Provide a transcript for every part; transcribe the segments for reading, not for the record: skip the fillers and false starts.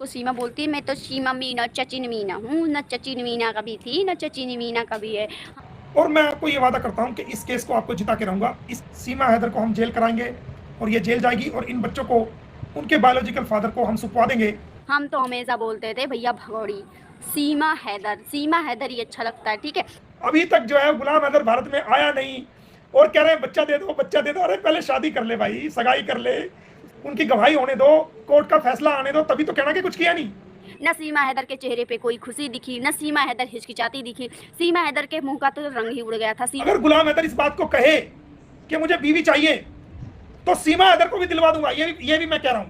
को सीमा बोलती है। मैं तो सीमा मीना चचिन मीना हूँ, न चचिन मीना कभी थी न चचिन मीना कभी है। और मैं आपको ये वादा करता हूँ कि इस केस को आपको जिता के रहूंगा। इस सीमा हैदर को हम जेल कराएंगे और ये जेल जाएगी और इन बच्चों को उनके बायोलॉजिकल फादर को हम सुपवा देंगे। हम तो हमेशा बोलते थे भैया भगौड़ी, सीमा हैदर, सीमा हैदर ही अच्छा लगता है, ठीक है। अभी तक जो है गुलाम हैदर भारत में आया नहीं और कह रहे हैं बच्चा दे दो बच्चा दे दो। अरे पहले शादी कर ले भाई, सगाई कर ले, उनकी गवाही होने दो, कोर्ट का फैसला आने दो, तभी तो कहना कि कुछ किया नहीं। न सीमा हैदर के चेहरे पे कोई खुशी दिखी, न सीमा हैदर हिचकिचाती दिखी। सीमा हैदर के मुंह का तो रंग ही उड़ गया था। अगर गुलाम हैदर इस बात को कहे कि मुझे बीवी चाहिए तो सीमा हैदर को भी दिलवा दूंगा, ये भी मैं कह रहा हूं।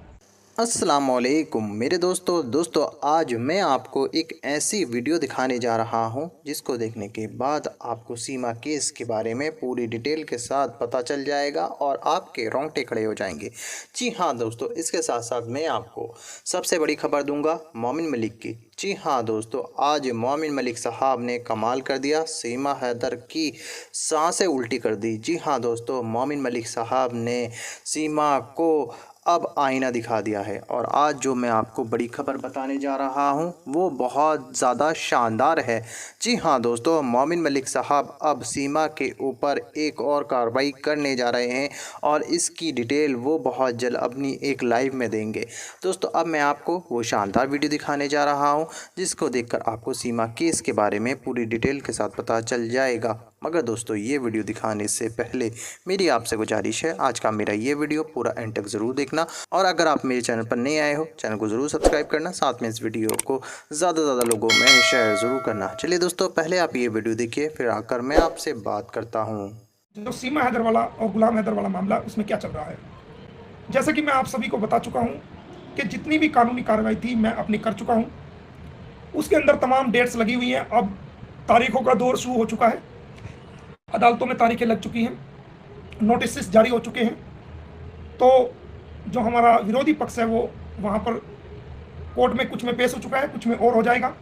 अस्सलामुअलैकुम मेरे दोस्तों आज मैं आपको एक ऐसी वीडियो दिखाने जा रहा हूं जिसको देखने के बाद आपको सीमा केस के बारे में पूरी डिटेल के साथ पता चल जाएगा और आपके रोंगटे खड़े हो जाएंगे। जी हाँ दोस्तों, इसके साथ साथ मैं आपको सबसे बड़ी खबर दूंगा मोमिन मलिक की। जी हाँ दोस्तों, आज मोमिन मलिक साहब ने कमाल कर दिया, सीमा हैदर की सांसें उल्टी कर दी। जी हाँ दोस्तों, मोमिन मलिक साहब ने सीमा को अब आईना दिखा दिया है और आज जो मैं आपको बड़ी खबर बताने जा रहा हूं वो बहुत ज़्यादा शानदार है। जी हाँ दोस्तों, मोमिन मलिक साहब अब सीमा के ऊपर एक और कार्रवाई करने जा रहे हैं और इसकी डिटेल वो बहुत जल्द अपनी एक लाइव में देंगे। दोस्तों अब मैं आपको वो शानदार वीडियो दिखाने जा रहा हूं जिसको देखकर आपको सीमा केस के बारे में पूरी डिटेल के साथ पता चल जाएगा। मगर दोस्तों ये वीडियो दिखाने से पहले मेरी आपसे गुजारिश है, आज का मेरा ये वीडियो पूरा एंड तक ज़रूर देखना और अगर आप मेरे चैनल पर नए आए हो चैनल को ज़रूर सब्सक्राइब करना, साथ में इस वीडियो को ज़्यादा से ज़्यादा लोगों में शेयर ज़रूर करना। चलिए दोस्तों, पहले आप ये वीडियो देखिए फिर आकर मैं आपसे बात करता हूँ। जो सीमा हैदर वाला और गुलाम हैदर वाला मामला, उसमें क्या चल रहा है। जैसे कि मैं आप सभी को बता चुका हूँ कि जितनी भी कानूनी कार्रवाई थी मैं अपनी कर चुका हूँ, उसके अंदर तमाम डेट्स लगी हुई हैं। अब तारीखों का दौर शुरू हो चुका है, अदालतों में तारीखें लग चुकी हैं, नोटिस जारी हो चुके हैं। तो जो हमारा विरोधी पक्ष है वो वहाँ पर कोर्ट में कुछ में पेश हो चुका है, कुछ में और हो जाएगा,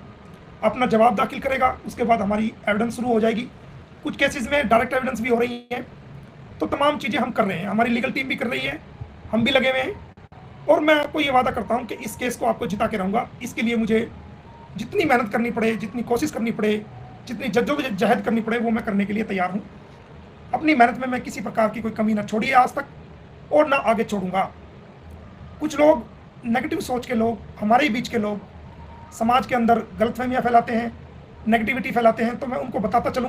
अपना जवाब दाखिल करेगा। उसके बाद हमारी एविडेंस शुरू हो जाएगी। कुछ केसेस में डायरेक्ट एविडेंस भी हो रही है। तो तमाम चीज़ें हम कर रहे हैं, हमारी लीगल टीम भी कर रही है, हम भी लगे हुए हैं। और मैं आपको ये वादा करता हूँ कि इस केस को आपको जिता के रहूँगा। इसके लिए मुझे जितनी मेहनत करनी पड़े, जितनी कोशिश करनी पड़े, जितनी जद्दोजहद करनी पड़े, वो मैं करने के लिए तैयार हूँ। अपनी मेहनत में मैं किसी प्रकार की कोई कमी ना छोड़ी है आज तक और ना आगे छोड़ूंगा। कुछ लोग, नेगेटिव सोच के लोग, हमारे ही बीच के लोग समाज के अंदर गलतफहमियां फैलाते हैं, नेगेटिविटी फैलाते हैं। तो मैं उनको बताता चलूं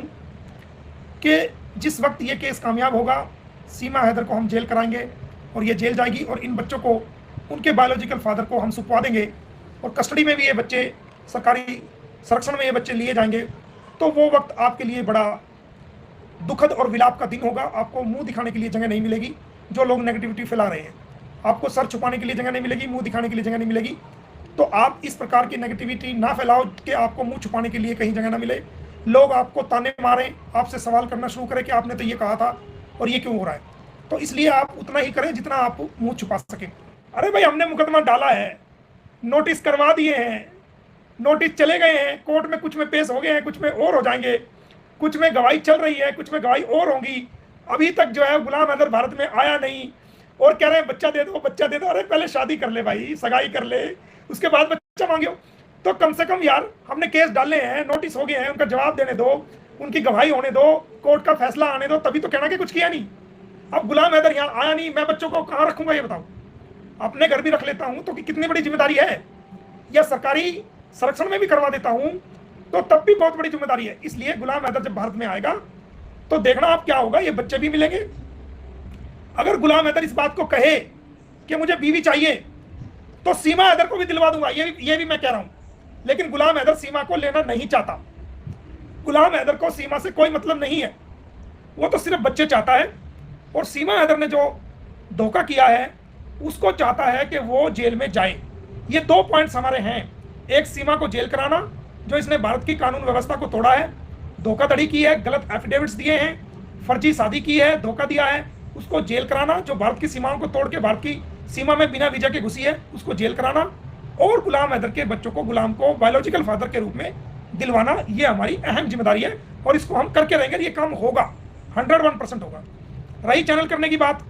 कि जिस वक्त ये केस कामयाब होगा, सीमा हैदर को हम जेल कराएंगे और ये जेल जाएगी और इन बच्चों को उनके बायोलॉजिकल फादर को हम सुपवा देंगे और कस्टडी में भी ये बच्चे, सरकारी संरक्षण में ये बच्चे लिए जाएंगे। तो वो वक्त आपके लिए बड़ा दुखद और विलाप का दिन होगा। आपको मुंह दिखाने के लिए जगह नहीं मिलेगी। जो लोग नेगेटिविटी फैला रहे हैं, आपको सर छुपाने के लिए जगह नहीं मिलेगी, मुंह दिखाने के लिए जगह नहीं मिलेगी। तो आप इस प्रकार की नेगेटिविटी ना फैलाओ कि आपको मुंह छुपाने के लिए कहीं जगह ना मिले। लोग आपको ताने मारें, आपसे सवाल करना शुरू करें कि आपने तो ये कहा था और ये क्यों हो रहा है। तो इसलिए आप उतना ही करें जितना आप मुंह छुपा सकें। अरे भाई, हमने मुकदमा डाला है, नोटिस करवा दिए हैं, नोटिस चले गए हैं, कोर्ट में कुछ में पेश हो गए हैं, कुछ में और हो जाएंगे, कुछ में गवाही चल रही है, कुछ में गवाही और होगी। अभी तक जो है गुलाम हैदर भारत में आया नहीं और कह रहे हैं बच्चा दे दो बच्चा दे दो। अरे पहले शादी कर ले भाई, सगाई कर ले, उसके बाद बच्चा मांगो। तो कम से कम यार, हमने केस डाले हैं, नोटिस हो गए हैं, उनका जवाब देने दो, उनकी गवाही होने दो, कोर्ट का फैसला आने दो, तभी तो कहना कि कुछ किया नहीं। अब गुलाम हैदर यहाँ आया नहीं, मैं बच्चों को कहाँ रखूंगा ये बताओ। अपने घर भी रख लेता हूँ तो कितनी बड़ी जिम्मेदारी है, या सरकारी संरक्षण में भी करवा देता हूँ तो तब भी बहुत बड़ी जिम्मेदारी है। इसलिए गुलाम हैदर जब भारत में आएगा तो देखना आप क्या होगा, ये बच्चे भी मिलेंगे। अगर गुलाम हैदर इस बात को कहे कि मुझे बीवी चाहिए तो सीमा हैदर को भी दिलवा दूंगा, ये भी मैं कह रहा हूं। लेकिन गुलाम हैदर सीमा को लेना नहीं चाहता। गुलाम हैदर को सीमा से कोई मतलब नहीं है, वो तो सिर्फ बच्चे चाहता है। और सीमा हैदर ने जो धोखा किया है उसको चाहता है कि वो जेल में जाए। ये दो पॉइंट्स हमारे हैं। एक, सीमा को जेल कराना, जो इसने भारत की कानून व्यवस्था को तोड़ा है, धोखाधड़ी की है, गलत एफिडेविट्स दिए हैं, फर्जी शादी की है, धोखा दिया है, उसको जेल कराना। जो भारत की सीमाओं को तोड़ के भारत की सीमा में बिना वीजा के घुसी है, उसको जेल कराना। और गुलाम हैदर के बच्चों को, गुलाम को बायोलॉजिकल फादर के रूप में दिलवाना, ये हमारी अहम जिम्मेदारी है और इसको हम करके रहेंगे। ये काम होगा, 101% होगा। रही चैनल करने की बात,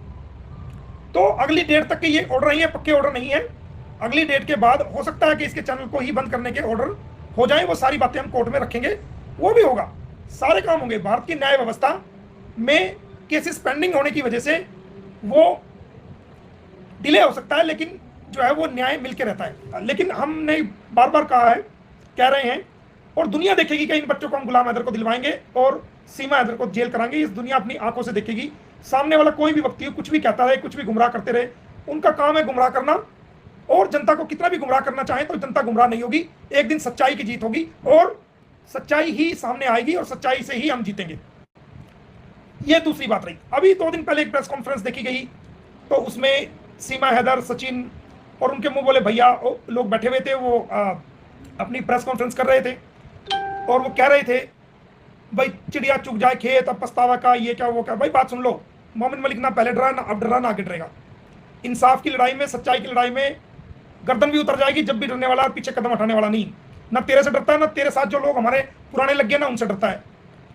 तो अगली डेट तक के ये ऑर्डर नहीं है, पक्के ऑर्डर नहीं है। अगली डेट के बाद हो सकता है कि इसके चैनल को ही बंद करने के ऑर्डर हो जाए। वो सारी बातें हम कोर्ट में रखेंगे, वो भी होगा, सारे काम होंगे। भारत की न्याय व्यवस्था में केसेस पेंडिंग होने की वजह से वो डिले हो सकता है, लेकिन जो है वो न्याय मिलके रहता है। लेकिन हमने बार बार कहा है, कह रहे हैं, और दुनिया देखेगी कि इन बच्चों को हम गुलाम हैदर को दिलवाएंगे और सीमा हैदर को जेल कराएंगे। इस दुनिया अपनी आंखों से देखेगी। सामने वाला कोई भी व्यक्ति कुछ भी कहता रहे, कुछ भी गुमराह करते रहे, उनका काम है गुमराह करना, और जनता को कितना भी गुमराह करना चाहे तो जनता गुमराह नहीं होगी। एक दिन सच्चाई की जीत होगी और सच्चाई ही सामने आएगी और सच्चाई से ही हम जीतेंगे। ये दूसरी बात रही। अभी 2 दिन पहले एक प्रेस कॉन्फ्रेंस देखी गई, तो उसमें सीमा हैदर, सचिन और उनके मुंह बोले भैया लोग बैठे हुए थे, वो अपनी प्रेस कॉन्फ्रेंस कर रहे थे और वो कह रहे थे भाई चिड़िया चुग जाए खेत, अब पछतावा का, ये क्या वो क्या। भाई बात सुन लो, मोमिन मलिक ना पहले डरा, ना अब डरा, ना आगे डरेगा। इंसाफ की लड़ाई में, सच्चाई की लड़ाई में गर्दन भी उतर जाएगी जब भी डरने वाला और पीछे कदम हटाने वाला नहीं। ना तेरे से डरता है, ना तेरे साथ जो लोग हमारे पुराने लग गए ना उनसे डरता है।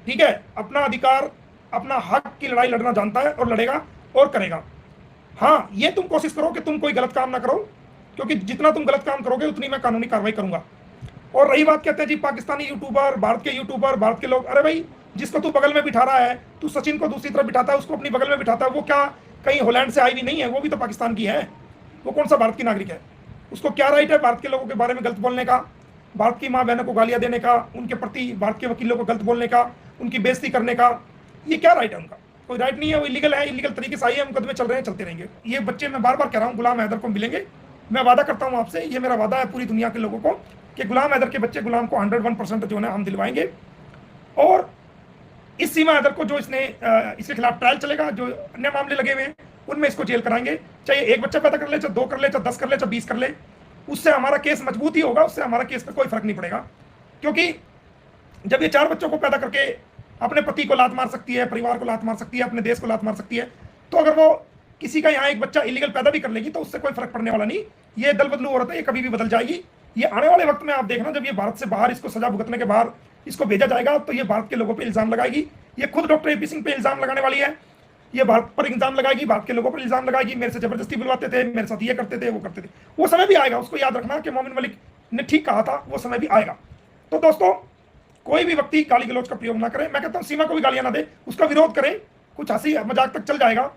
ठीक है, अपना अधिकार, अपना हक की लड़ाई लड़ना जानता है और लड़ेगा और करेगा। हाँ, ये तुम कोशिश करो कि तुम कोई गलत काम ना करो, क्योंकि जितना तुम गलत काम करोगे उतनी मैं कानूनी कार्रवाई करूंगा। और रही बात, कहते हैं जी पाकिस्तानी यूट्यूबर, भारत के यूट्यूबर, भारत के लोग, अरे भाई जिसको तू बगल में बिठा रहा है, तू सचिन को दूसरी तरफ बिठाता है, उसको अपनी बगल में बिठाता है, वो क्या कहीं हॉलैंड से आई हुई नहीं है? वो भी तो पाकिस्तान की है। वो कौन सा भारत की नागरिक है? उसको क्या राइट है भारत के लोगों के बारे में गलत बोलने का, भारत की माँ बहनों को गालियाँ देने का, उनके प्रति भारत के वकीलों को गलत बोलने का, उनकी बेइज्जती करने का? ये क्या राइट है उनका? कोई राइट नहीं है। वो इलीगल है, इलीगल तरीके से आई है, मुकदमे चल रहे हैं, चलते रहेंगे। ये बच्चे, मैं बार बार कह रहा हूँ, गुलाम हैदर को मिलेंगे। मैं वादा करता हूँ आपसे, ये मेरा वादा है पूरी दुनिया के लोगों को, कि गुलाम हैदर के बच्चे, गुलाम को 101% जो है हम दिलवाएंगे। और इस सीमा हैदर को जो इसके खिलाफ ट्रायल चलेगा, जो अन्य मामले लगे हुए हैं उनमें इसको जेल कराएंगे। चाहे एक बच्चा पैदा कर ले, चाहे 2 कर ले, चाहे 10 कर ले, चाहे 20 कर ले, उससे हमारा केस मजबूत ही होगा, उससे हमारा केस पर कोई फर्क नहीं पड़ेगा। क्योंकि जब ये 4 बच्चों को पैदा करके अपने पति को लात मार सकती है, परिवार को लात मार सकती है, अपने देश को लात मार सकती है, तो अगर वो किसी का यहाँ एक बच्चा इलीगल पैदा भी कर लेगी तो उससे कोई फर्क पड़ने वाला नहीं। ये दल बदलू औरत है, ये कभी भी बदल जाएगी। ये आने वाले वक्त में आप देखना, जब ये भारत से बाहर, इसको सजा भुगतने के बाद इसको भेजा जाएगा, तो ये भारत के लोगों पर इल्जाम लगाएगी। ये खुद डॉक्टर AP सिंह पे इल्जाम लगाने वाली है। ये भारत पर इल्जाम लगाएगी, भारत के लोगों पर इल्जाम लगाएगी, मेरे से जबरदस्ती बुलवाते थे, मेरे साथ ये करते थे, वो करते थे। वो समय भी आएगा, उसको याद रखना कि मोमिन मलिक ने ठीक कहा था, वो समय भी आएगा। तो दोस्तों, कोई भी व्यक्ति गाली गलौज का प्रयोग ना करे। मैं कहता हूँ सीमा को भी गालियां ना दे, उसका विरोध करें, कुछ हंसी मजाक तक चल जाएगा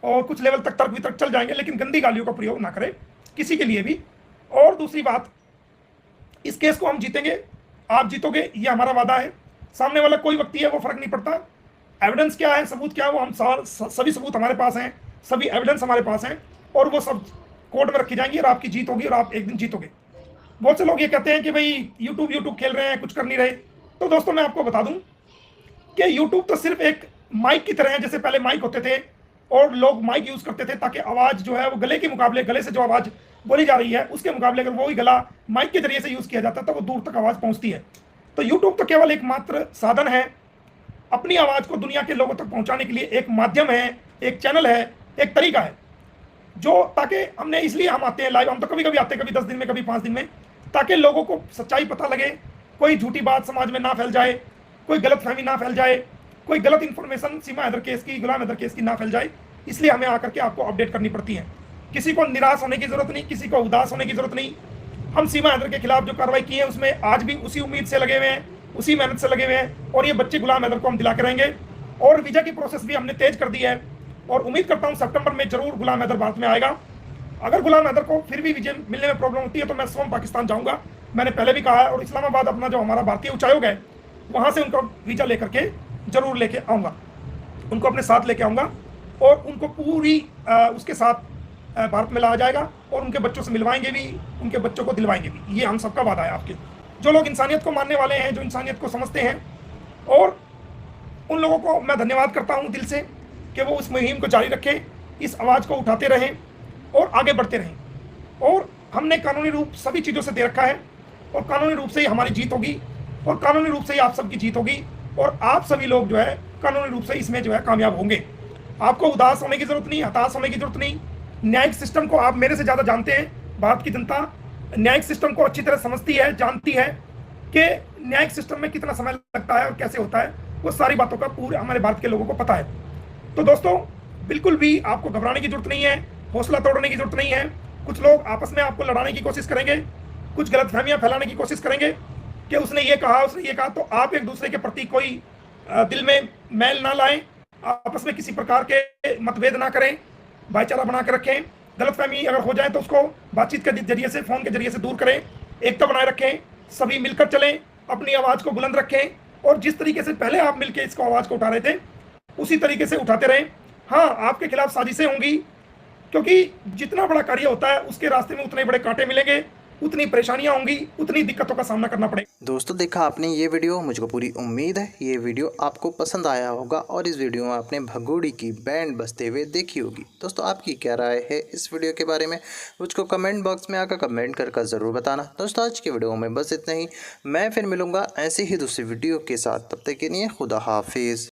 और कुछ लेवल तक तर्क वितर्क चल जाएंगे, लेकिन गंदी गालियों का प्रयोग ना करें किसी के लिए भी। और दूसरी बात, इस केस को हम जीतेंगे, आप जीतोगे, ये हमारा वादा है। सामने वाला कोई व्यक्ति है, वो फर्क नहीं पड़ता। एविडेंस क्या है, सबूत क्या है, वो हम सभी सबूत हमारे पास हैं, सभी एविडेंस हमारे पास हैं, और वो सब कोर्ट में रखी जाएंगी और आपकी जीत होगी और आप एक दिन जीतोगे। बहुत से लोग ये कहते हैं कि भाई यूट्यूब खेल रहे हैं, कुछ कर नहीं रहे। तो दोस्तों, मैं आपको बता दूं कि यूट्यूब तो सिर्फ एक माइक की तरह है। जैसे पहले माइक होते थे और लोग माइक यूज करते थे ताकि आवाज जो है वो गले के मुकाबले, गले से जो आवाज बोली जा रही है उसके मुकाबले अगर वही गला माइक के जरिए से यूज किया जाता है तो वो दूर तक आवाज पहुंचती है। तो यूट्यूब तो केवल एकमात्र साधन है, अपनी आवाज को दुनिया के लोगों तक पहुंचाने के लिए एक माध्यम है, एक चैनल है, एक तरीका है, जो ताकि हमने, इसलिए हम आते हैं लाइव। हम तो कभी कभी आते हैं, कभी 10 दिन में, कभी 5 दिन में, ताकि लोगों को सच्चाई पता लगे, कोई झूठी बात समाज में ना फैल जाए, कोई गलतफहमी ना फैल जाए, कोई गलत इंफॉर्मेशन सीमा हैदर केस की, गुलाम हैदर केस की ना फैल जाए। इसलिए हमें आकर के आपको अपडेट करनी पड़ती है। किसी को निराश होने की जरूरत नहीं, किसी को उदास होने की जरूरत नहीं। हम सीमा हैदर के खिलाफ जो कार्रवाई की है उसमें आज भी उसी उम्मीद से लगे हुए हैं, उसी मेहनत से लगे हुए हैं, और ये बच्चे गुलाम हैदर को हम दिला के रहेंगे। और वीजा की प्रोसेस भी हमने तेज कर दी है और उम्मीद करता हूँ सितंबर में जरूर गुलाम हैदर भारत में आएगा। अगर गुलाम हैदर को फिर भी वीजा मिलने में प्रॉब्लम होती है तो मैं स्वयं पाकिस्तान जाऊँगा, मैंने पहले भी कहा है, और इस्लामाबाद अपना जो हमारा भारतीय उच्चायोग है वहाँ से उनका वीजा लेकर के जरूर लेके आऊँगा, उनको अपने साथ लेके आऊँगा और उनको पूरी उसके साथ भारत में लाया जाएगा और उनके बच्चों से मिलवाएंगे भी, उनके बच्चों को दिलवाएंगे भी। ये हम सबका वादा है आपके, जो लोग इंसानियत को मानने वाले हैं, जो इंसानियत को समझते हैं। और उन लोगों को मैं धन्यवाद करता हूं दिल से कि वो उस मुहिम को जारी रखें, इस आवाज़ को उठाते रहें और आगे बढ़ते रहें। और हमने कानूनी रूप सभी चीज़ों से दे रखा है और कानूनी रूप से ही हमारी जीत होगी और कानूनी रूप से ही आप सबकी जीत होगी और आप सभी लोग जो है कानूनी रूप से इसमें जो है कामयाब होंगे। आपको उदास होने की जरूरत नहीं, हताश होने की जरूरत नहीं। न्यायिक सिस्टम को आप मेरे से ज़्यादा जानते हैं। भारत की जनता न्यायिक सिस्टम को अच्छी तरह समझती है, जानती है कि न्यायिक सिस्टम में कितना समय लगता है और कैसे होता है। वो सारी बातों का पूरे हमारे भारत के लोगों को पता है। तो दोस्तों, बिल्कुल भी आपको घबराने की जरूरत नहीं है, हौसला तोड़ने की जरूरत नहीं है। कुछ लोग आपस में आपको लड़ाने की कोशिश करेंगे, कुछ गलतफहमियां फैलाने की कोशिश करेंगे कि उसने ये कहा, उसने ये कहा। तो आप एक दूसरे के प्रति कोई दिल में मैल ना लाएं, आपस में किसी प्रकार के मतभेद ना करें, भाईचारा बना कर रखें। गलतफहमी अगर हो जाए तो उसको बातचीत के जरिए से, फ़ोन के जरिए से दूर करें, एकता बनाए रखें, सभी मिलकर चलें, अपनी आवाज़ को बुलंद रखें और जिस तरीके से पहले आप मिलकर इसको आवाज़ को उठा रहे थे उसी तरीके से उठाते रहें। हाँ, आपके खिलाफ साजिशें होंगी, क्योंकि जितना बड़ा कार्य होता है उसके रास्ते में उतने बड़े कांटे मिलेंगे, उतनी परेशानियां होंगी, उतनी दिक्कतों का सामना करना पड़ेगा। दोस्तों देखा आपने ये वीडियो, मुझको पूरी उम्मीद है ये वीडियो आपको पसंद आया होगा और इस वीडियो में आपने भगोड़ी की बैंड बजते हुए देखी होगी। दोस्तों आपकी क्या राय है इस वीडियो के बारे में, मुझको कमेंट बॉक्स में आकर कमेंट कर ज़रूर बताना। दोस्तों आज के वीडियो में बस इतना ही, मैं फिर मिलूँगा ऐसे ही दूसरी वीडियो के साथ, तब तक के लिए खुदा हाफिज़।